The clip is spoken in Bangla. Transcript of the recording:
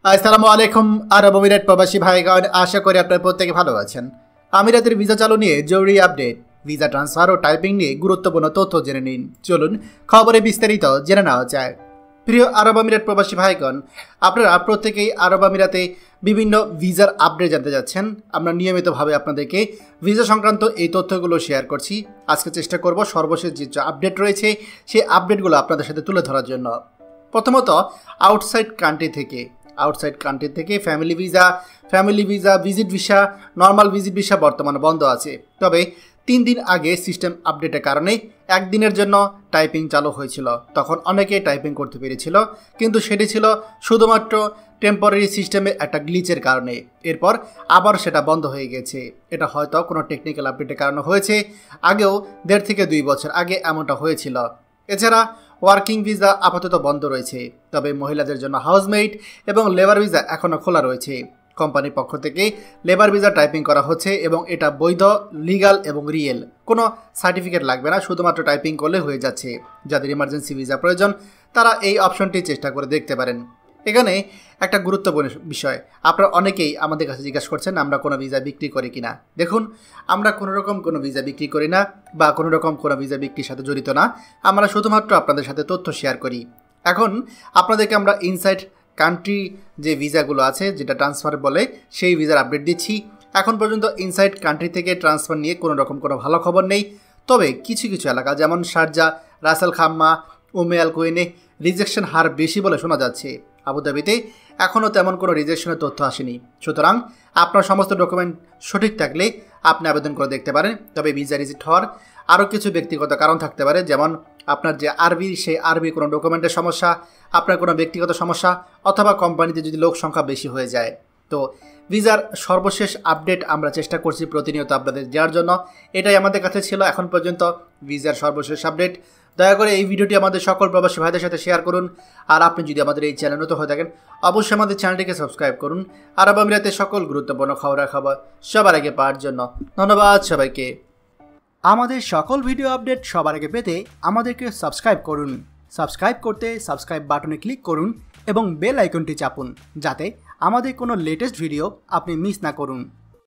আসসালামু আলাইকুম আরব আমিরাত প্রবাসী ভাইগণ, আশা করি আপনারা প্রত্যেকে ভালো আছেন। আমিরাতের ভিসা চালু নিয়ে জরুরি আপডেট, ভিসা ট্রান্সফার ও টাইপিং নিয়ে গুরুত্বপূর্ণ তথ্য জেনে নিন। চলুন খবরে বিস্তারিত জেনে নেওয়া যায়। প্রিয় আরব আমিরাত প্রবাসী ভাইগণ, আপনারা প্রত্যেকেই আরব আমিরাতে বিভিন্ন ভিসার আপডেট জানতে যাচ্ছেন। আমরা নিয়মিতভাবে আপনাদেরকে ভিসা সংক্রান্ত এই তথ্যগুলো শেয়ার করছি। আজকে চেষ্টা করব সর্বশেষ যে আপডেট রয়েছে সেই আপডেটগুলো আপনাদের সাথে তুলে ধরার জন্য। প্রথমত আউটসাইড কান্ট্রি থেকে family visa, visit visa, normal visit visa বর্তমানে বন্ধ আছে। তবে 3 দিন আগে সিস্টেম আপডেটের কারণে একদিনের জন্য টাইপিং চালু হয়েছিল। তখন অনেকে টাইপিং করতে পেরেছিল, কিন্তু সেটি ছিল শুধুমাত্র টেম্পোরারি সিস্টেমের একটা গ্লিচের কারণে। এরপর আবার সেটা বন্ধ হয়ে গেছে। এটা হয়তো কোনো টেকনিক্যাল আপডেটের কারণে হয়েছে। আগেও 1.5 থেকে 2 বছর আগে এমনটা হয়েছিল। এছাড়া ওয়ার্কিং ভিসা আপাতত বন্ধ রয়েছে, তবে মহিলাদের জন্য হাউসমেট এবং লেবার ভিসা এখনও খোলা রয়েছে। কোম্পানির পক্ষ থেকে লেবার ভিসা টাইপিং করা হচ্ছে এবং এটা বৈধ, লিগাল এবং রিয়েল। কোনো সার্টিফিকেট লাগবে না, শুধুমাত্র টাইপিং করলে হয়ে যাচ্ছে। যাদের ইমার্জেন্সি ভিসা প্রয়োজন তারা এই অপশনটি চেষ্টা করে দেখতে পারেন। এখানে একটা গুরুত্বপূর্ণ বিষয়, আপনারা অনেকেই আমাদের কাছে জিজ্ঞাসা করছেন আমরা কোনো ভিসা বিক্রি করি কিনা। দেখুন, আমরা কোনো ভিসা বিক্রি করি না বা কোনো ভিসা বিক্রির সাথে জড়িত না। আমরা শুধুমাত্র আপনাদের সাথে তথ্য শেয়ার করি। এখন আপনাদেরকে আমরা ইনসাইড কান্ট্রি যে ভিসাগুলো আছে, যেটা ট্রান্সফার বলে, সেই ভিসার আপডেট দিচ্ছি। এখন পর্যন্ত ইনসাইড কান্ট্রি থেকে ট্রান্সফার নিয়ে কোনো ভালো খবর নেই। তবে কিছু এলাকা যেমন শারজা, রাসেল খাম্মা, উমে আল কুইনে রিজেকশন হার বেশি বলে শোনা যাচ্ছে। আবুধাবিতে এখনও তেমন কোনো রিজেকশনের তথ্য আসেনি। সুতরাং আপনার সমস্ত ডকুমেন্ট সঠিক থাকলে আপনি আবেদন করে দেখতে পারেন। তবে ভিসা রিজেক্ট হওয়ার আরও কিছু ব্যক্তিগত কারণ থাকতে পারে, যেমন আপনার যে আরবি, সেই আরবি কোনো ডকুমেন্টের সমস্যা, আপনার কোনো ব্যক্তিগত সমস্যা, অথবা কোম্পানিতে যদি লোক সংখ্যা বেশি হয়ে যায়। তো ভিসার সর্বশেষ আপডেট আমরা চেষ্টা করছি প্রতিনিয়ত আপনাদের দেওয়ার জন্য। এটাই আমাদের কাছে ছিল এখন পর্যন্ত ভিসার সর্বশেষ আপডেট। দয়া করে এই ভিডিওটি আমাদের সকল প্রবাসী ভাইদের সাথে শেয়ার করুন। আর আপনি যদি আমাদের এই চ্যানেল নতুন হয়ে থাকেন, অবশ্যই আমাদের চ্যানেলটিকে সাবস্ক্রাইব করুন। আরব আমিরাতের সকল গুরুত্বপূর্ণ খবর সবার আগে পাওয়ার জন্য ধন্যবাদ সবাইকে। আমাদের সকল ভিডিও আপডেট সবার আগে পেতে আমাদেরকে সাবস্ক্রাইব করুন। সাবস্ক্রাইব করতে সাবস্ক্রাইব বাটনে ক্লিক করুন এবং বেল আইকনটি চাপুন, যাতে আমাদের কোনো লেটেস্ট ভিডিও আপনি মিস না করুন।